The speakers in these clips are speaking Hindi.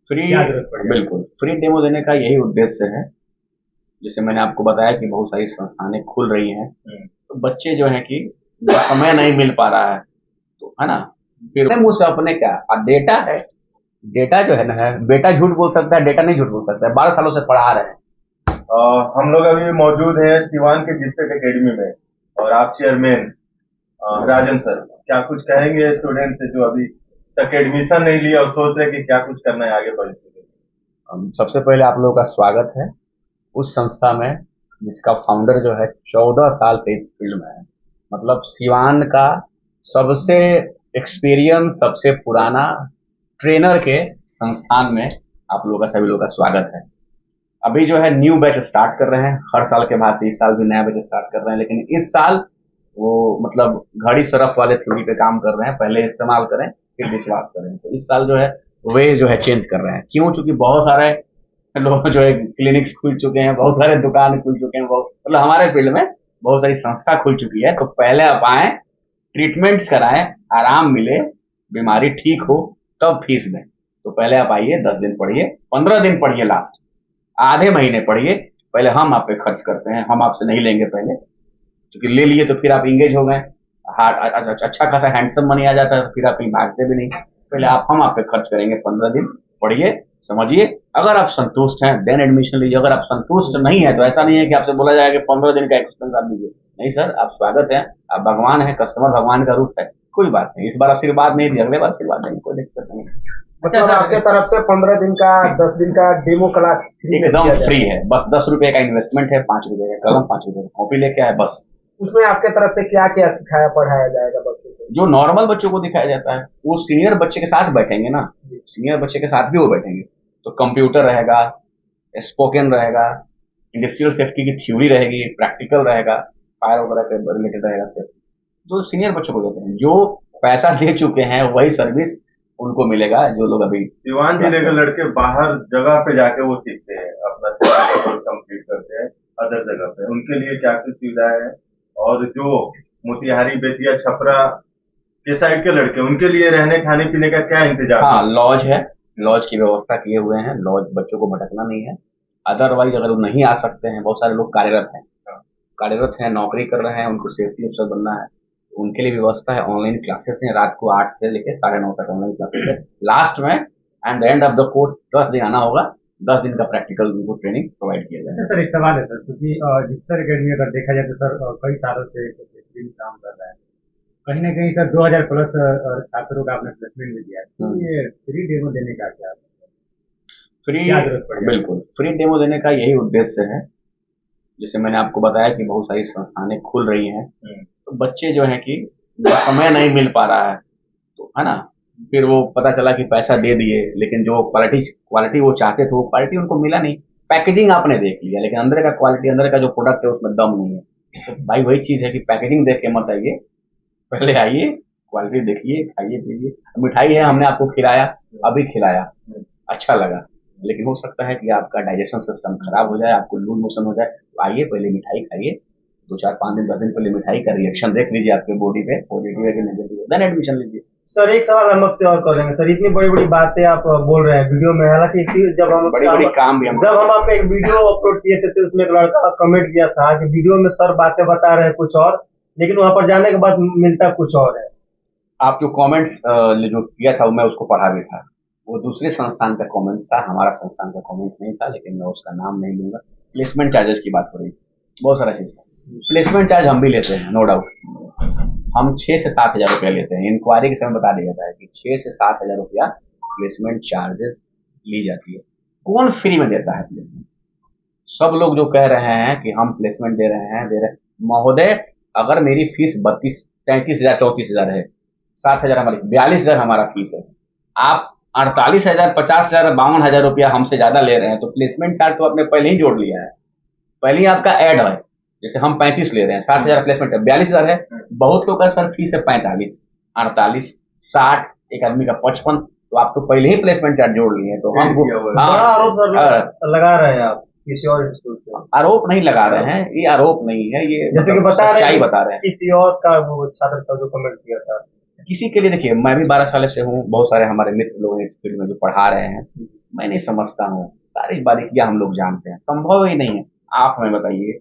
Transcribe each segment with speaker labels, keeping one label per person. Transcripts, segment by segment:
Speaker 1: फ्री,
Speaker 2: क्या जरूरत पड़ जाए।
Speaker 1: बिल्कुल फ्री डेमो देने का यही उद्देश्य है। जैसे मैंने आपको बताया कि बहुत सारी संस्थानें खुल रही हैं, तो बच्चे जो है कि समय नहीं मिल पा रहा है, तो है ना, फिर अपने मुंह से अपने क्या, डेटा है, डेटा जो है ना, बेटा झूठ बोल सकता है, डेटा नहीं झूठ बोल सकता है, 12 सालों से पढ़ा रहे हैं।
Speaker 3: हम लोग अभी मौजूद हैं सिवान के जिप्सेट एकेडमी में और आप चेयरमैन राजन सर क्या कुछ कहेंगे स्टूडेंट से जो अभी तक एडमिशन नहीं लिया और सोच रहे कि क्या कुछ करना है आगे भविष्य में।
Speaker 1: सबसे पहले आप लोगों का स्वागत है उस संस्था में जिसका फाउंडर जो है 14 साल से इस फील्ड में है। मतलब सिवान का सबसे एक्सपीरियंस, सबसे पुराना ट्रेनर के संस्थान में आप लोगों का, सभी लोगों का स्वागत है। अभी जो है न्यू बैच स्टार्ट कर रहे हैं, हर साल के बाद इस साल भी नया बैच स्टार्ट कर रहे हैं, लेकिन इस साल वो मतलब घड़ी सरफ वाले थ्योरी पे काम कर रहे हैं, पहले इस्तेमाल करें फिर विश्वास करें। तो इस साल जो है वे जो है चेंज कर रहे हैं। क्यों? चूंकि बहुत सारे लोग जो है क्लिनिक्स खुल चुके हैं, बहुत सारे दुकान खुल चुके हैं, बहुत मतलब हमारे फील्ड में बहुत सारी संस्था खुल चुकी है। तो पहले आप आए, ट्रीटमेंट्स कराएं, आराम मिले, बीमारी ठीक हो, तब फीस दें। तो पहले आप आइए, 10 दिन पढ़िए, 15 दिन पढ़िए, लास्ट आधे महीने पढ़िए, पहले हम आप पे खर्च करते हैं, हम आपसे नहीं लेंगे पहले, क्योंकि ले लिए तो फिर आप इंगेज हो गए, अच्छा खासा हैंडसम मनी आ जाता है, तो फिर आप कहीं भागते भी नहीं। पहले हम आप पे खर्च करेंगे, 15 दिन पढ़िए, समझिए, अगर आप संतुष्ट हैं देन एडमिशन लीजिए। अगर आप संतुष्ट नहीं है तो ऐसा नहीं है कि आपसे बोला जाएगा 15 दिन का एक्सपेंस आप दीजिए, नहीं सर, आप स्वागत है, आप भगवान है, कस्टमर भगवान का रूप है, कोई बात नहीं, इस बार आशीर्वाद नहीं दिया, अगले बार आशीर्वाद देंगे, कोई दिक्कत नहीं।
Speaker 2: मतलब आपके तरफ से 15 दिन का 10 दिन का डेमो क्लास
Speaker 1: एकदम फ्री है, बस 10 रुपए का इन्वेस्टमेंट है, 5 रुपए का कलम, 5 रुपए का कॉपी लेके आए बस।
Speaker 2: उसमें आपके तरफ से क्या क्या सिखाया पढ़ाया जाएगा बच्चों को?
Speaker 1: जो नॉर्मल बच्चों को दिखाया जाता है वो सीनियर बच्चे के साथ बैठेंगे ना, सीनियर बच्चे के साथ भी वो बैठेंगे। तो कंप्यूटर रहेगा, स्पोकन रहेगा, इंडस्ट्रियल सेफ्टी की थ्योरी रहेगी, प्रैक्टिकल रहेगा, फायर वगैरह के रिलेटेड रहेगा सेफ्टी, जो सीनियर बच्चों को देते हैं। जो पैसा दे चुके हैं वही सर्विस उनको मिलेगा, जो लोग अभी
Speaker 3: सिवान जिले के लड़के बाहर जगह पे जाके वो सीखते हैं, अपना कोर्स कंप्लीट करते हैं अदर जगह पे, उनके लिए क्या कुछ सुविधाएं हैं? और जो मोतिहारी, बेतिया, छपरा के साइड के लड़के, उनके लिए रहने खाने पीने का क्या इंतजाम?
Speaker 1: हाँ, लॉज है, लॉज की व्यवस्था किए हुए हैं, लॉज, बच्चों को भटकना नहीं है। अदरवाइज अगर वो नहीं आ सकते हैं, बहुत सारे लोग कार्यरत हैं, नौकरी कर रहे हैं, उनको सेफ्टी अफसर बनना है, उनके लिए व्यवस्था है। ऑनलाइन क्लासेस हैं, रात को 8 से लेकर 9:30 तक ऑनलाइन क्लासेस है। लास्ट में and the end of the course 10 दिन आना होगा, 10 दिन का प्रैक्टिकल उनको ट्रेनिंग प्रोवाइड किया जाएगा।
Speaker 2: सर एक सवाल है सर, क्योंकि जिप्सर एकेडमी अगर देखा जाए तो सर कई सालों से काम कर रहा है, कहीं ना कहीं सर 2000 प्लस छात्रों का आपने प्लेसमेंट भी दिया है, तो ये फ्री डेमो देने का क्या
Speaker 1: फ्री,
Speaker 2: क्या जरूरत पड़ जाए?
Speaker 1: बिल्कुल फ्री डेमो देने का यही उद्देश्य है। जैसे मैंने आपको बताया कि बहुत सारी संस्थानें खुल रही हैं, तो बच्चे जो है कि समय नहीं मिल पा रहा है, तो है ना, फिर वो पता चला कि पैसा दे दिए, लेकिन जो क्वालिटी वो चाहते थे वो क्वालिटी उनको मिला नहीं। पैकेजिंग आपने देख लिया, लेकिन अंदर का क्वालिटी, अंदर का जो प्रोडक्ट है उसमें दम नहीं है। तो भाई वही चीज है कि पैकेजिंग देख के मत आइए, पहले आइए, क्वालिटी देखिए, खाइए पीजिए। मिठाई है, हमने आपको खिलाया, अभी खिलाया, अच्छा लगा, लेकिन हो सकता है कि आपका डाइजेशन सिस्टम खराब हो जाए, आपको लूज मोशन हो जाए, तो आइए पहले मिठाई खाइए, 2 4 5 दिन 10 दिन पहले मिठाई का रिएक्शन देख लीजिए आपके बॉडी पे, पॉजिटिव है कि नेगेटिव है, देन एडमिशन लीजिए।
Speaker 2: सर एक सवाल हम आपसे और करेंगे सर, इतनी बड़ी बड़ी बातें आप बोल रहे हैं वीडियो में, हालांकि जब हम
Speaker 1: बड़ी काम भी
Speaker 2: जब हम आपका एक वीडियो अपलोड किए थे तो उसमें एक लड़का कमेंट किया था कि वीडियो में सर बातें बता रहे हैं कुछ और, लेकिन वहां पर जाने के बाद मिलता कुछ और है।
Speaker 1: आप जो कमेंट्स जो किया था मैं उसको पढ़ा भी था, वो दूसरे संस्थान का कमेंट्स था, हमारा संस्थान का कमेंट्स नहीं था, लेकिन मैं उसका नाम नहीं लूंगा। प्लेसमेंट चार्जेस की बात हो रही, बहुत सारा चीज था। प्लेसमेंट चार्ज हम भी लेते हैं, नो डाउट, हम 6 से 7 हजार रुपया लेते हैं। इंक्वायरी के समय बता दिया जाता है कि 6 से 7 हजार रुपया प्लेसमेंट चार्जेस ली जाती है। कौन फ्री में देता है प्लेसमेंट? सब लोग जो कह रहे हैं कि हम प्लेसमेंट दे रहे हैं, महोदय, अगर मेरी फीस 33 हजार 34 हजार है, 7 हजार हमारी, 42 हजार हमारा फीस है, आप 48 हजार 50 हजार 52 हजार रुपया हमसे ज्यादा ले रहे हैं, तो प्लेसमेंट चार्ज तो आपने पहले ही जोड़ लिया है, पहले ही आपका ऐड है। जैसे हम 35 ले रहे हैं, 60 हजार प्लेसमेंट है, 42 हजार है, बहुत लोग का सर फीस है 45, 48, 60, एक आदमी का 55, तो आप तो पहले ही प्लेसमेंट चार्ज जोड़ लिए हैं। तो हम
Speaker 2: बड़ा आरोप लगा रहे हैं आप किसी और इंस्टीट्यूट पे।
Speaker 1: आरोप नहीं लगा रहे हैं, ये आरोप नहीं है, ये
Speaker 2: जैसे कि बता रहे हैं
Speaker 1: किसी
Speaker 2: किसी और का वो छात्र था जो कमेंट किया था।
Speaker 1: किसी के लिए। देखिए, मैं भी 12 साल से हूँ, बहुत सारे हमारे मित्र लोग हैं इस फील्ड में जो पढ़ा रहे हैं, मैं नहीं समझता हूँ, सारी बारीकियां हम लोग जानते हैं, संभव ही नहीं है। आप हमें बताइए,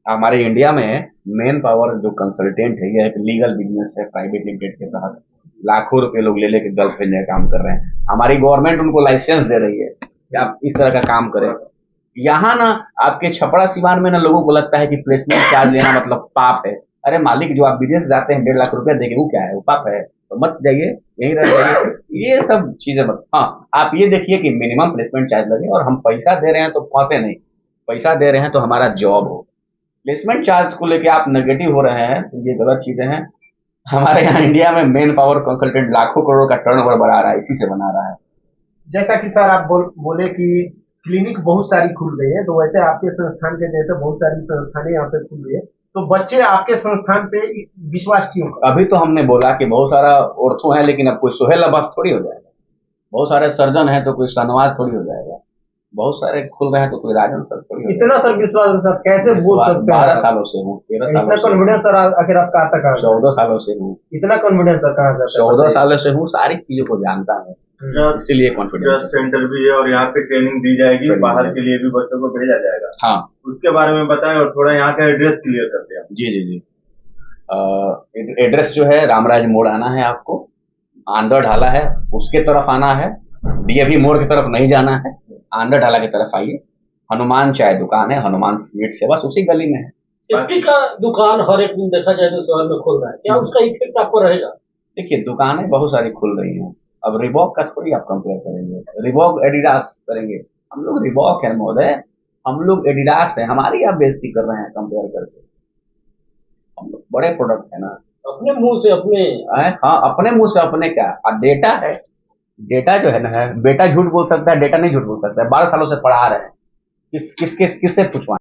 Speaker 1: हमारे इंडिया में मेन पावर जो कंसल्टेंट है, यह एक लीगल बिजनेस है, प्राइवेट लिमिटेड के तहत लाखों रुपए लोग ले लेके गल्फ भेजने का काम कर रहे हैं। हमारी गवर्नमेंट उनको लाइसेंस दे रही है कि आप इस तरह का काम करें। यहाँ ना आपके छपरा सिवान में ना लोगों को लगता है कि प्लेसमेंट चार्ज लेना मतलब पाप है। अरे मालिक, जो आप विदेश जाते हैं 1.5 लाख रुपया देके, वो क्या है, वो पाप है? तो मत जाइए, यहीं रह जाइए। ये सब चीजें मत। हाँ, आप ये देखिए कि मिनिमम प्लेसमेंट चार्ज लगे, और हम पैसा दे रहे हैं तो फंसे नहीं, पैसा दे रहे हैं तो हमारा जॉब हो। प्लेसमेंट चार्ज को लेके आप नेगेटिव हो रहे हैं तो ये गलत चीजें हैं। हमारे यहाँ इंडिया में मेन पावर कंसल्टेंट लाखों करोड़ का टर्नओवर बढ़ा रहा है, इसी से बना रहा है।
Speaker 4: जैसा कि सर आप बोले कि क्लिनिक बहुत सारी खुल रही है, तो वैसे आपके संस्थान के जैसे बहुत सारी संस्थानें यहाँ पे खुल रही है, तो बच्चे आपके संस्थान पे विश्वास क्यों करते?
Speaker 1: अभी तो हमने बोला कि बहुत सारा ऑर्थो है, लेकिन अब कोई सोहेल अब्बास थोड़ी हो जाएगा। बहुत सारे सर्जन है तो कोई शाहनवाज थोड़ी हो जाएगा। बहुत सारे खुल रहे हैं तो कोई राजन सर थोड़ी हो
Speaker 4: इतना सर विश्वास है सर, कैसे बोल सकते हैं?
Speaker 1: 12 सालों से हूँ, 13
Speaker 4: इतना
Speaker 1: सालों से हूँ,
Speaker 4: कॉन्फिडेंस सर आखिर आप कहाँ तक आ गए?
Speaker 1: 14 सालों से हूँ,
Speaker 4: इतना कॉन्फिडेंस सर कहाँ से?
Speaker 1: 14 सालों से हूँ, सारी चीजों को जानता हूँ, इसीलिए कॉन्फिडेंस
Speaker 3: जस्ट सेंटर भी है और यहाँ पे ट्रेनिंग दी जाएगी, बाहर के लिए भी बच्चों को भेजा जाएगा।
Speaker 1: हाँ,
Speaker 3: उसके बारे में बताएं और थोड़ा यहाँ का एड्रेस क्लियर करते हैं।
Speaker 1: जी जी जी। एड्रेस जो है, रामराज मोड़ आना है आपको, आंध्र ढाला है उसके तरफ आना है, डीएवी मोड़ की तरफ नहीं जाना है, आंध्र ढाला की तरफ आइए। हनुमान चाय दुकान है, हनुमान स्वीट्स है, बस उसी गली में है।
Speaker 5: सेफ्टी का दुकान हर एक दिन देखा जाए तो शहर में खुल रहा है, क्या उसका इफेक्ट आपको रहेगा?
Speaker 1: देखिए, दुकानें बहुत सारी खुल रही हैं, अब रिबॉक का थोड़ी आप कंपेयर करेंगे, रिबॉक एडिडास करेंगे। हम लोग रिबॉक है महोदय, हम लोग एडिडास है, हमारी आप बेइज्जती कर रहे हैं कंपेयर करके। हम लोग बड़े प्रोडक्ट है ना।
Speaker 5: अपने मुंह से अपने
Speaker 1: हाँ, अपने मुंह से अपने क्या, डेटा है, डेटा जो है ना, बेटा झूठ बोल सकता है, डेटा नहीं झूठ बोल सकता है। 12 सालों से पढ़ा रहे हैं, किससे पूछवाएं?